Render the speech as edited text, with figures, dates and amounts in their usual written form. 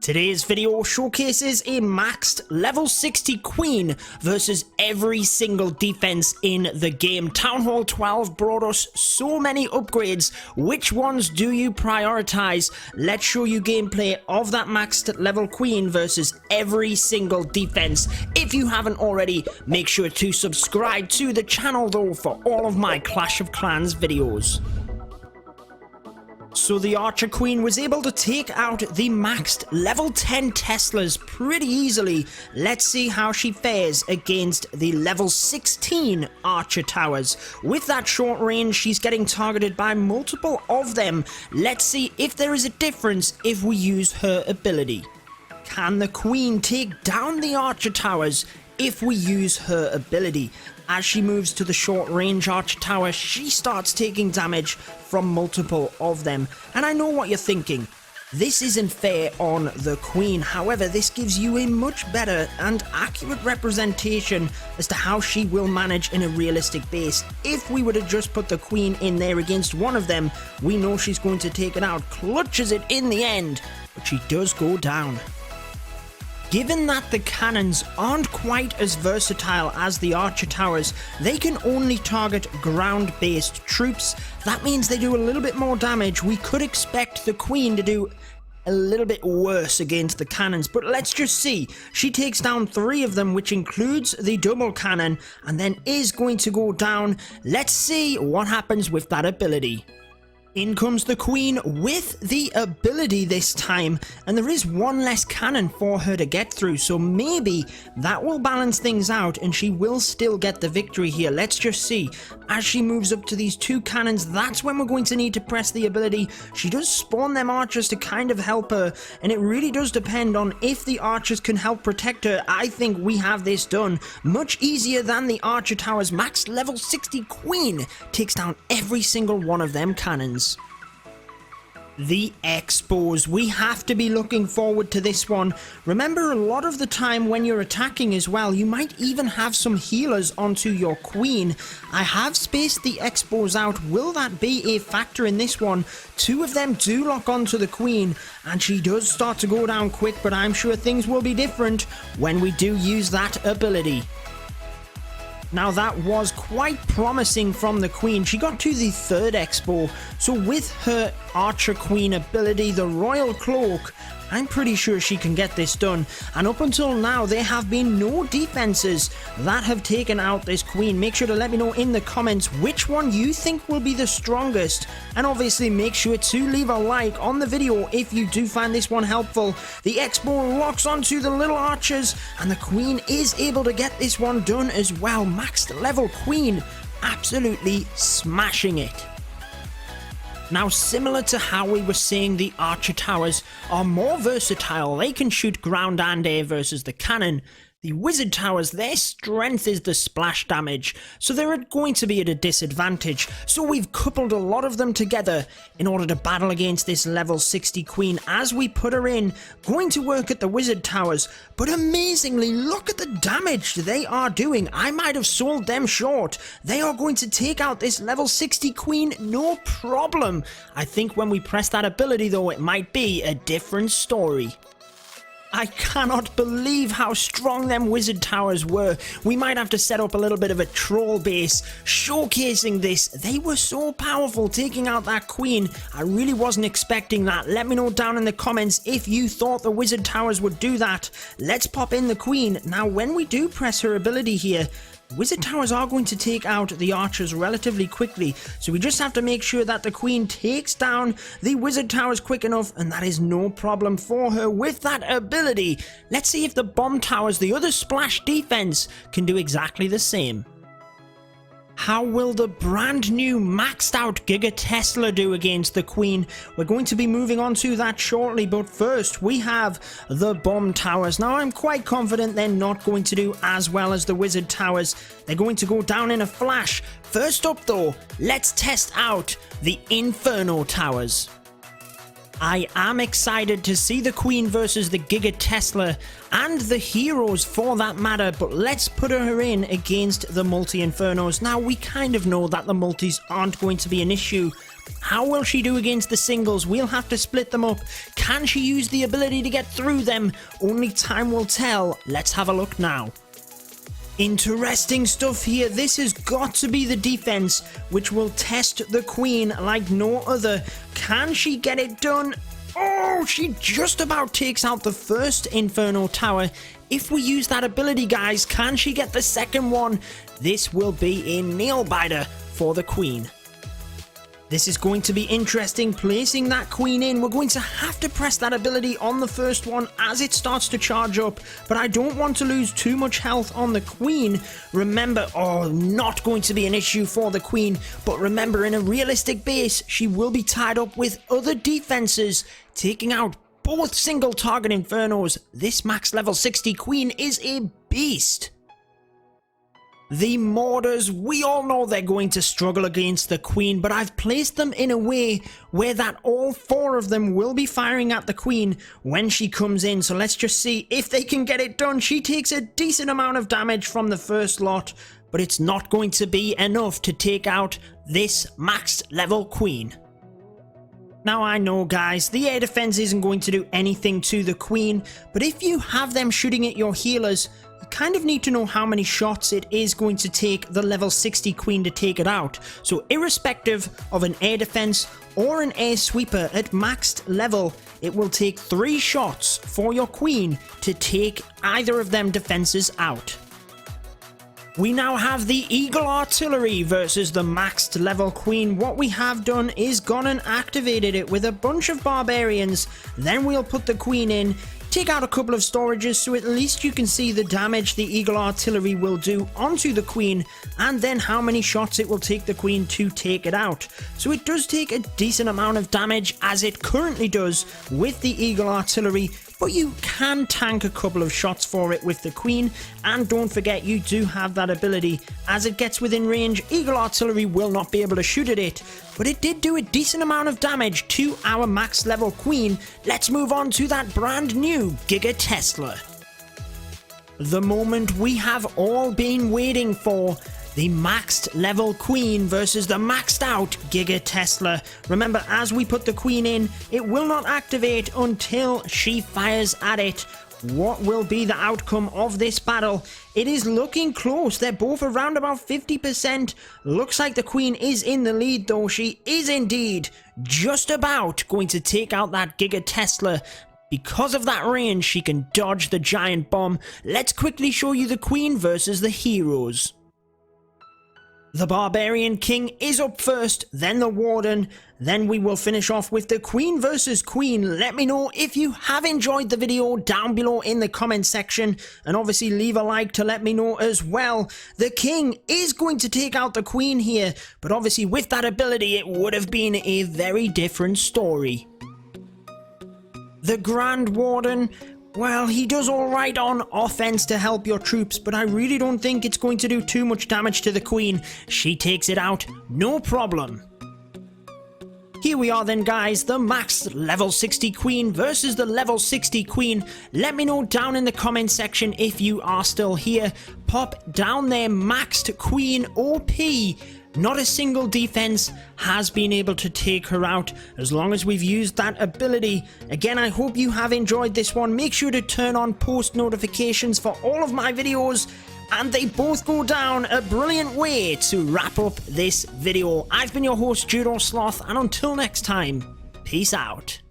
Today's video showcases a maxed level 60 queen versus every single defense in the game. Town Hall 12 brought us so many upgrades. Which ones do you prioritize? Let's show you gameplay of that maxed level queen versus every single defense. If you haven't already, make sure to subscribe to the channel though for all of my Clash of Clans videos. So the Archer Queen was able to take out the maxed level 10 Teslas pretty easily. Let's see how she fares against the level 16 Archer Towers. With that short range, she's getting targeted by multiple of them. Let's see if there is a difference if we use her ability. Can the Queen take down the Archer Towers if we use her ability? As she moves to the short range Archer Tower, she starts taking damage from multiple of them. And I know what you're thinking. This isn't fair on the Queen. However, this gives you a much better and accurate representation as to how she will manage in a realistic base. If we were to just put the Queen in there against one of them, we know she's going to take it out, clutches it in the end, but she does go down. Given that the cannons aren't quite as versatile as the Archer Towers, they can only target ground-based troops. That means they do a little bit more damage. We could expect the Queen to do a little bit worse against the cannons, but let's just see. She takes down 3 of them, which includes the double cannon, and then is going to go down. Let's see what happens with that ability. In comes the Queen with the ability this time, and there is one less cannon for her to get through, so maybe that will balance things out and she will still get the victory here. Let's just see. As she moves up to these 2 cannons, that's when we're going to need to press the ability. She does spawn them archers to kind of help her, and it really does depend on if the archers can help protect her. I think we have this done much easier than the Archer Towers. Max level 60 Queen takes down every single one of them cannons. The Expos. We have to be looking forward to this one. Remember, a lot of the time when you're attacking as well, you might even have some healers onto your Queen. I have spaced the Expos out. Will that be a factor in this one? 2 of them do lock onto the Queen, and she does start to go down quick, but I'm sure things will be different when we do use that ability. Now that was quite promising from the Queen. She got to the 3rd Expo, so with her Archer Queen ability, the Royal Cloak, I'm pretty sure she can get this done. And up until now, there have been no defenses that have taken out this Queen. Make sure to let me know in the comments which one you think will be the strongest. And obviously make sure to leave a like on the video if you do find this one helpful. The Expo locks onto the little archers, and the Queen is able to get this one done as well. Maxed level Queen, absolutely smashing it. Now, similar to how we were saying the Archer Towers are more versatile, they can shoot ground and air versus the cannon. The Wizard Towers, their strength is the splash damage, so they're going to be at a disadvantage. So we've coupled a lot of them together in order to battle against this level 60 Queen. As we put her in, going to work at the Wizard Towers, but amazingly, look at the damage they are doing. I might have sold them short. They are going to take out this level 60 Queen, no problem. I think when we press that ability though, it might be a different story. I cannot believe how strong them Wizard Towers were. We might have to set up a little bit of a troll base showcasing this. They were so powerful taking out that Queen. I really wasn't expecting that. Let me know down in the comments if you thought the Wizard Towers would do that. Let's pop in the Queen. Now, when we do press her ability here, Wizard Towers are going to take out the archers relatively quickly, so we just have to make sure that the Queen takes down the Wizard Towers quick enough, and that is no problem for her with that ability. Let's see if the Bomb Towers, the other splash defense, can do exactly the same. How will the brand new maxed out Giga Tesla do against the Queen? We're going to be moving on to that shortly, but first we have the Bomb Towers. Now I'm quite confident they're not going to do as well as the Wizard Towers. They're going to go down in a flash. First up though, let's test out the Inferno Towers. I am excited to see the Queen versus the Giga Tesla and the heroes for that matter, but let's put her in against the multi-infernos. Now we kind of know that the multis aren't going to be an issue, How will she do against the singles? We'll have to split them up. Can she use the ability to get through them? Only time will tell. Let's have a look now. Interesting stuff here. This has got to be the defense which will test the queen like no other. Can she get it done? Oh, she just about takes out the first Inferno Tower. If we use that ability, guys, can she get the second one? This will be a nail-biter for the queen. This is going to be interesting, placing that queen in. We're going to have to press that ability on the first one as it starts to charge up, but I don't want to lose too much health on the queen. Remember, not going to be an issue for the queen, but remember, in a realistic base, she will be tied up with other defenses, taking out both single target Infernos. This max level 60 queen is a beast. The Mordors, we all know they're going to struggle against the queen, but I've placed them in a way where that all four of them will be firing at the queen when she comes in. So let's just see if they can get it done. She takes a decent amount of damage from the first lot, but it's not going to be enough to take out this maxed level queen. Now I know, guys, the air defense isn't going to do anything to the queen, but if you have them shooting at your healers, you kind of need to know how many shots it is going to take the level 60 queen to take it out. So irrespective of an air defense or an air sweeper at maxed level, it will take 3 shots for your queen to take either of them defenses out. We now have the Eagle Artillery versus the maxed level queen. What we have done is gone and activated it with a bunch of barbarians. Then we'll put the queen in, take out a couple of storages so at least you can see the damage the Eagle Artillery will do onto the queen, and then how many shots it will take the queen to take it out. So it does take a decent amount of damage, as it currently does with the Eagle Artillery, but you can tank a couple of shots for it with the queen. And don't forget, you do have that ability. As it gets within range, Eagle Artillery will not be able to shoot at it, but it did do a decent amount of damage to our max level queen. Let's move on to that brand new Giga Tesla. The moment we have all been waiting for. The maxed level queen versus the maxed out Giga Tesla. Remember, as we put the queen in, it will not activate until she fires at it. What will be the outcome of this battle? It is looking close. They're both around about 50%. Looks like the queen is in the lead, though. She is indeed just about going to take out that Giga Tesla. Because of that range, she can dodge the giant bomb. Let's quickly show you the queen versus the heroes. The Barbarian King is up first, then the Warden, then we will finish off with the Queen versus Queen. Let me know if you have enjoyed the video down below in the comment section, and obviously leave a like to let me know as well. The King is going to take out the Queen here, but obviously with that ability it would have been a very different story. The Grand Warden, well, he does alright on offense to help your troops, but I really don't think it's going to do too much damage to the queen. She takes it out, no problem. Here we are then, guys, the max level 60 queen versus the level 60 queen. Let me know down in the comment section if you are still here. Pop down there, maxed queen OP. Not a single defense has been able to take her out as long as we've used that ability. Again, I hope you have enjoyed this one. Make sure to turn on post notifications for all of my videos, and they both go down a brilliant way to wrap up this video. I've been your host, Judo Sloth, and until next time, peace out.